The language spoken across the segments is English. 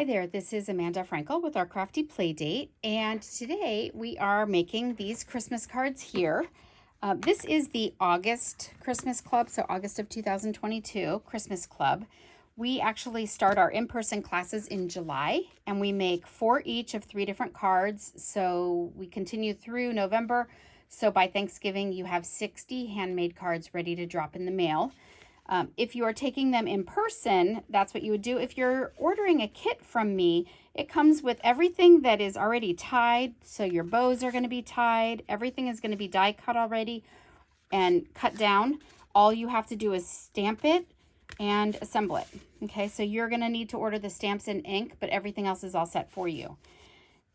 Hi there, this is Amanda Frankel with our Crafty Playdate, and today we are making these Christmas cards here. This is the August Christmas Club, so August of 2022 Christmas Club. We actually start our in-person classes in July, and we make 4 each of 3 different cards, so we continue through November. So by Thanksgiving, you have 60 handmade cards ready to drop in the mail. If you are taking them in person, that's what you would do. If you're ordering a kit from me, it comes with everything that is already tied. So your bows are going to be tied. Everything is going to be die cut already and cut down. All you have to do is stamp it and assemble it. Okay, so you're going to need to order the stamps and ink, but everything else is all set for you.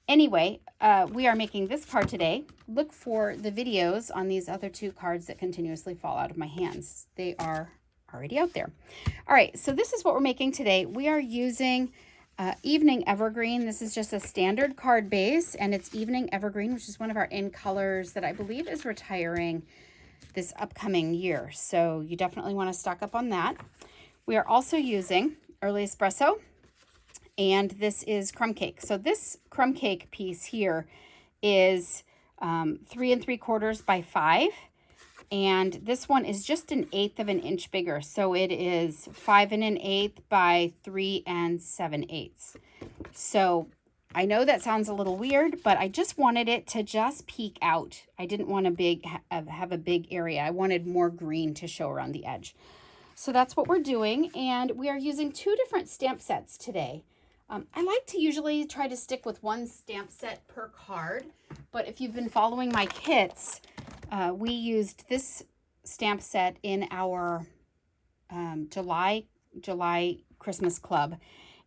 Anyway, we are making this card today. Look for the videos on these other 2 cards that continuously fall out of my hands. They are already out there. All right, so this is what we're making today. We are using Evening Evergreen. This is just a standard card base, and it's Evening Evergreen, which is one of our in colors that I believe is retiring this upcoming year. So you definitely want to stock up on that. We are also using Early Espresso, and this is crumb cake. So this crumb cake piece here is 3 3/4 by 5. And this one is just 1/8 of an inch bigger. So it is 5 1/8 by 3 7/8. So I know that sounds a little weird, but I just wanted it to just peek out. I didn't want have a big area. I wanted more green to show around the edge. So that's what we're doing. And we are using 2 different stamp sets today. I like to usually try to stick with 1 stamp set per card. But if you've been following my kits, we used this stamp set in our July Christmas Club,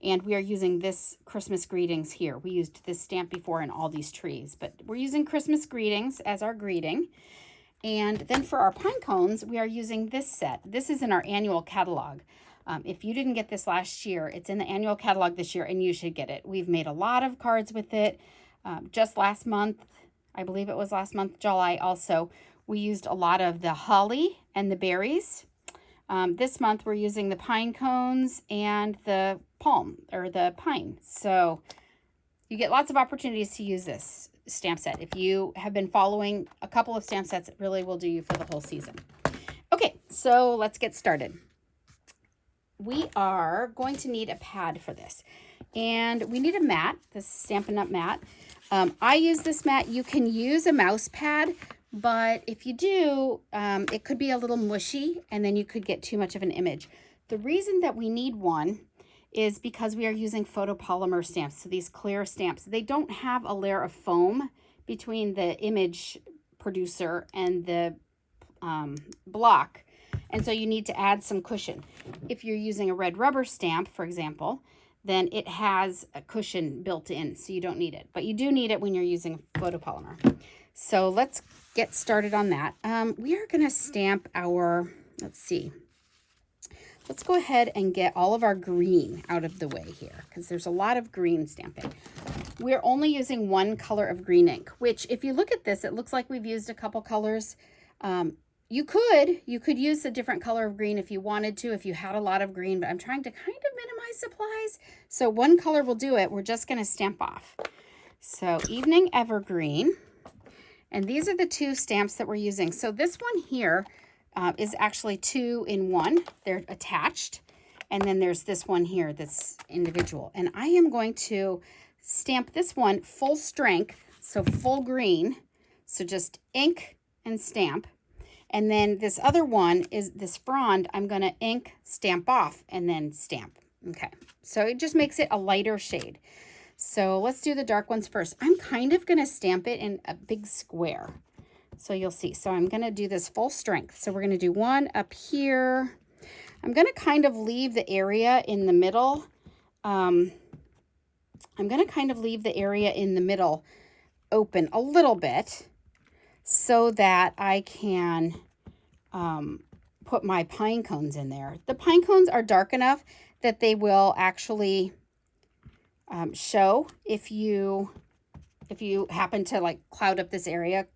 and we are using this Christmas Greetings here. We used this stamp before in all these trees, but we're using Christmas Greetings as our greeting. And then for our pine cones, we are using this set. This is in our annual catalog. If you didn't get this last year, it's in the annual catalog this year, and you should get it. We've made a lot of cards with it. Just last month, I believe it was last month, July also, we used a lot of the holly and the berries. This month we're using the pine cones and the palm, or the pine. So you get lots of opportunities to use this stamp set. If you have been following a couple of stamp sets, it really will do you for the whole season. Okay, so let's get started. We are going to need a pad for this. And we need a mat, this Stampin' Up! Mat. I use this mat. You can use a mouse pad, but if you do, it could be a little mushy, and then you could get too much of an image. The reason that we need one is because we are using photopolymer stamps, so these clear stamps. They don't have a layer of foam between the image producer and the block, and so you need to add some cushion. If you're using a red rubber stamp, for example, then it has a cushion built in, so you don't need it. But you do need it when you're using photopolymer. So let's get started on that. We are going to stamp our, let's see. Let's go ahead and get all of our green out of the way here, because there's a lot of green stamping. We're only using 1 color of green ink, which if you look at this, it looks like we've used a couple colors. You could use a different color of green if you wanted to, if you had a lot of green, but I'm trying to kind of minimize supplies. So 1 color will do it. We're just going to stamp off. So Evening Evergreen. And these are the 2 stamps that we're using. So this one here is actually 2 in 1. They're attached. And then there's this one here that's individual. And I am going to stamp this one full strength, so full green. So just ink and stamp. And then this other one is this frond. I'm going to ink, stamp off, and then stamp. Okay, so it just makes it a lighter shade. So let's do the dark ones first. I'm kind of going to stamp it in a big square. So you'll see. So I'm going to do this full strength. So we're going to do 1 up here. I'm going to kind of leave the area in the middle. I'm going to kind of leave the area in the middle open a little bit, so that I can put my pine cones in there. The pine cones are dark enough that they will actually show if you happen to like cloud up this area,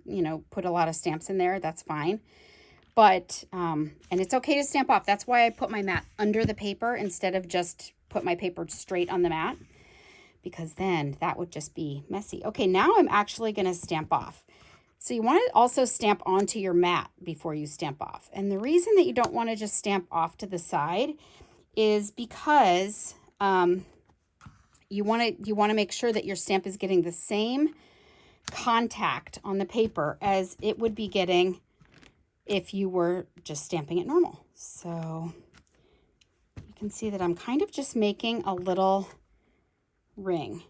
put a lot of stamps in there, that's fine. But, and it's okay to stamp off. That's why I put my mat under the paper instead of just put my paper straight on the mat. because then that would just be messy. Okay, now I'm actually going to stamp off. So you want to also stamp onto your mat before you stamp off. And the reason that you don't want to just stamp off to the side is because you want to make sure that your stamp is getting the same contact on the paper as it would be getting if you were just stamping it normal. So you can see that I'm kind of just making a little ring.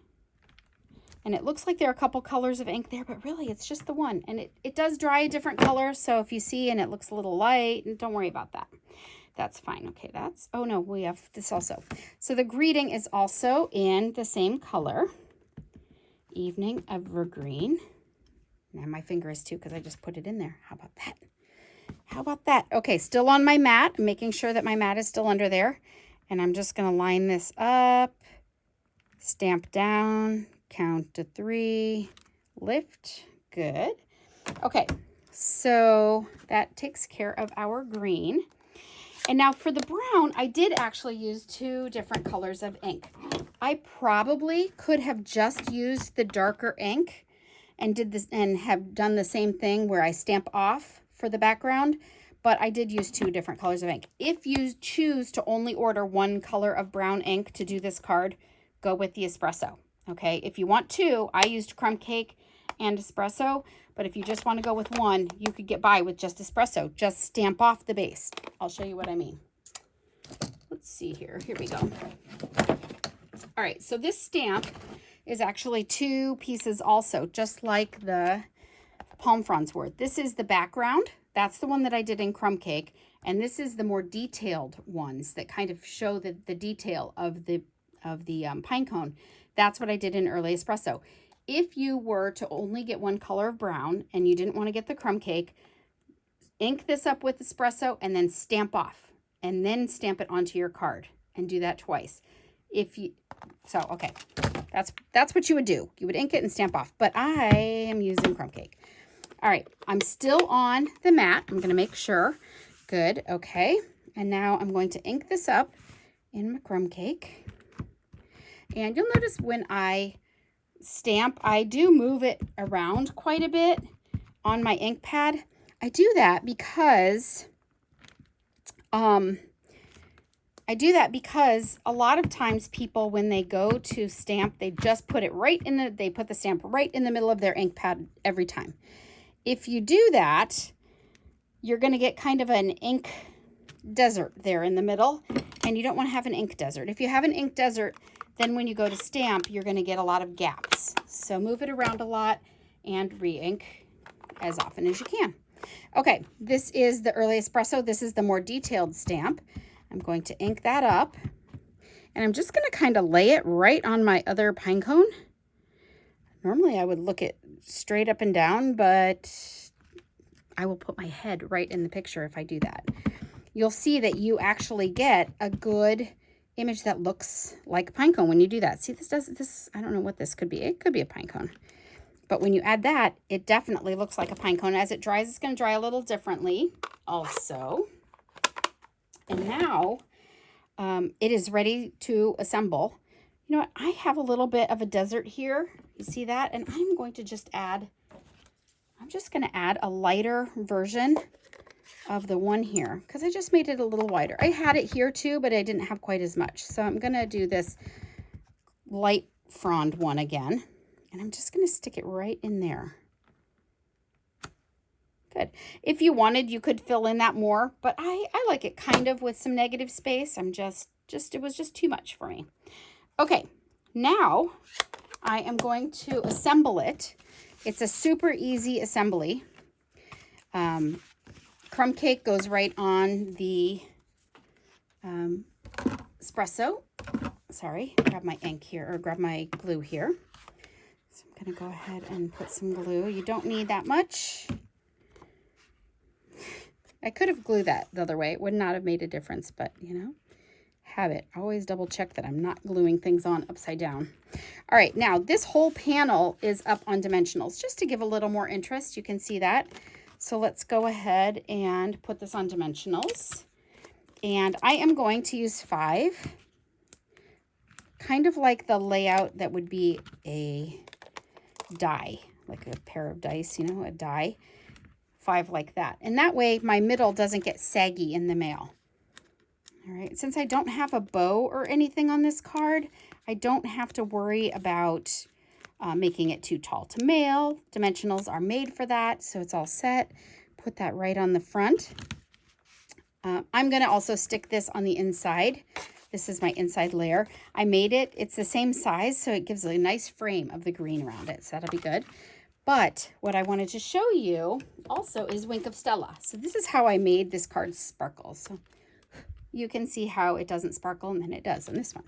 And it looks like there are a couple colors of ink there, but really it's just the one. And it does dry a different color. So if you see and it looks a little light, don't worry about that. That's fine. Okay, oh no, we have this also. So the greeting is also in the same color. Evening Evergreen. And my finger is too because I just put it in there. How about that? How about that? Okay, still on my mat. I'm making sure that my mat is still under there. And I'm just going to line this up, stamp down, count to 3, lift. Good. Okay, so that takes care of our green. And now for the brown, I did actually use 2 different colors of ink. I probably could have just used the darker ink and did this and have done the same thing where I stamp off for the background, but I did use 2 different colors of ink. If you choose to only order 1 color of brown ink to do this card, go with the espresso. Okay, if you want 2, I used crumb cake and espresso, but if you just want to go with 1, you could get by with just espresso. Just stamp off the base. I'll show you what I mean. Let's see here. Here we go. All right, so this stamp is actually 2 pieces also, just like the palm fronds were. This is the background. That's the one that I did in crumb cake, and this is the more detailed ones that kind of show the detail of the pine cone. That's what I did in early espresso. If you were to only get 1 color of brown and you didn't want to get the crumb cake, ink this up with espresso and then stamp off and then stamp it onto your card and do that twice. Okay, that's what you would do. You would ink it and stamp off, but I am using crumb cake. All right, I'm still on the mat. I'm going to make sure. Good, okay. And now I'm going to ink this up in my crumb cake. And you'll notice when I stamp, I do move it around quite a bit on my ink pad. I do that because a lot of times people, when they go to stamp, they just put it they put the stamp right in the middle of their ink pad every time. If you do that, you're going to get kind of an ink desert there in the middle, and you don't want to have an ink desert. If you have an ink desert, then when you go to stamp, you're going to get a lot of gaps. So move it around a lot and re-ink as often as you can. Okay, this is the early espresso. This is the more detailed stamp. I'm going to ink that up, and I'm just going to kind of lay it right on my other pine cone. Normally I would look it straight up and down, but I will put my head right in the picture if I do that. You'll see that you actually get a good image that looks like a pine cone when you do that. See, this, I don't know what this could be. It could be a pine cone. But when you add that, it definitely looks like a pine cone. As it dries, it's going to dry a little differently also. And now it is ready to assemble. You know what? I have a little bit of a desert here. You see that? And I'm going to just add, a lighter version of the one here because I just made it a little wider. I had it here too, but I didn't have quite as much. So I'm going to do this light frond one again, and I'm just going to stick it right in there. Good. If you wanted, you could fill in that more, but I like it kind of with some negative space. It was just too much for me. Okay, now I am going to assemble it. It's a super easy assembly. Crumb cake goes right on the espresso. Sorry, grab my ink here, or grab my glue here. So I'm going to go ahead and put some glue. You don't need that much. I could have glued that the other way. It would not have made a difference, but you know, habit. Always double check that I'm not gluing things on upside down. All right, now this whole panel is up on dimensionals just to give a little more interest. You can see that. So let's go ahead and put this on dimensionals. And I am going to use 5 kind of like the layout that would be a die, like a pair of dice, you know, a die, 5 like that. And that way my middle doesn't get saggy in the mail. All right, since I don't have a bow or anything on this card, I don't have to worry about making it too tall to mail. Dimensionals are made for that, so it's all set. Put that right on the front. I'm going to also stick this on the inside. This is my inside layer. I made it. It's the same size, so it gives a nice frame of the green around it, so that'll be good. But what I wanted to show you also is Wink of Stella. So this is how I made this card sparkle. So you can see how it doesn't sparkle, and then it does on this one.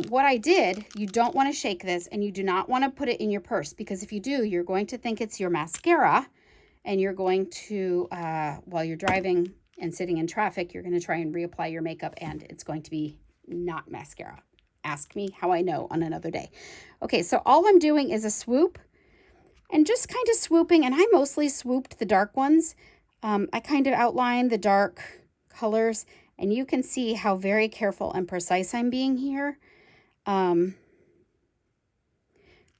What I did, you don't want to shake this, and you do not want to put it in your purse, because if you do, you're going to think it's your mascara, and you're going to, while you're driving and sitting in traffic, you're going to try and reapply your makeup, and it's going to be not mascara. Ask me how I know on another day. Okay, so all I'm doing is a swoop, and just kind of swooping, and I mostly swooped the dark ones. I kind of outlined the dark colors, and you can see how very careful and precise I'm being here,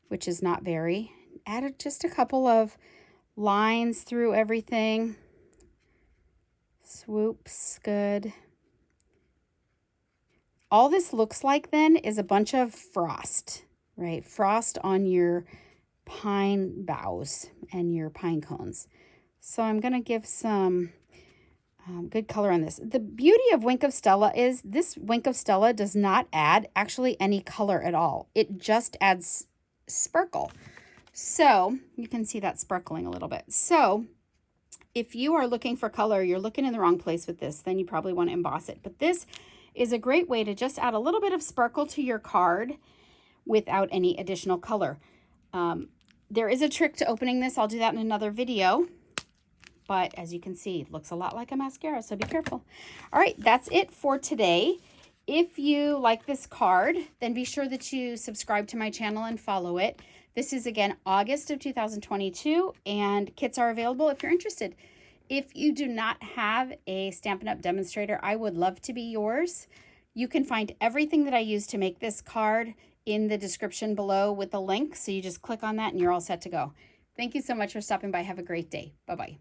which is not very. Added just a couple of lines through everything. Swoops, good. All this looks like then is a bunch of frost, right? Frost on your pine boughs and your pine cones. So I'm going to give some good color on this. The beauty of Wink of Stella is this Wink of Stella does not add actually any color at all. It just adds sparkle. So you can see that sparkling a little bit. So if you are looking for color, you're looking in the wrong place with this, then you probably want to emboss it. But this is a great way to just add a little bit of sparkle to your card without any additional color. There is a trick to opening this. I'll do that in another video. But as you can see, it looks a lot like a mascara, so be careful. All right, that's it for today. If you like this card, then be sure that you subscribe to my channel and follow it. This is, again, August of 2022, and kits are available if you're interested. If you do not have a Stampin' Up! Demonstrator, I would love to be yours. You can find everything that I use to make this card in the description below with the link, so you just click on that and you're all set to go. Thank you so much for stopping by. Have a great day. Bye-bye.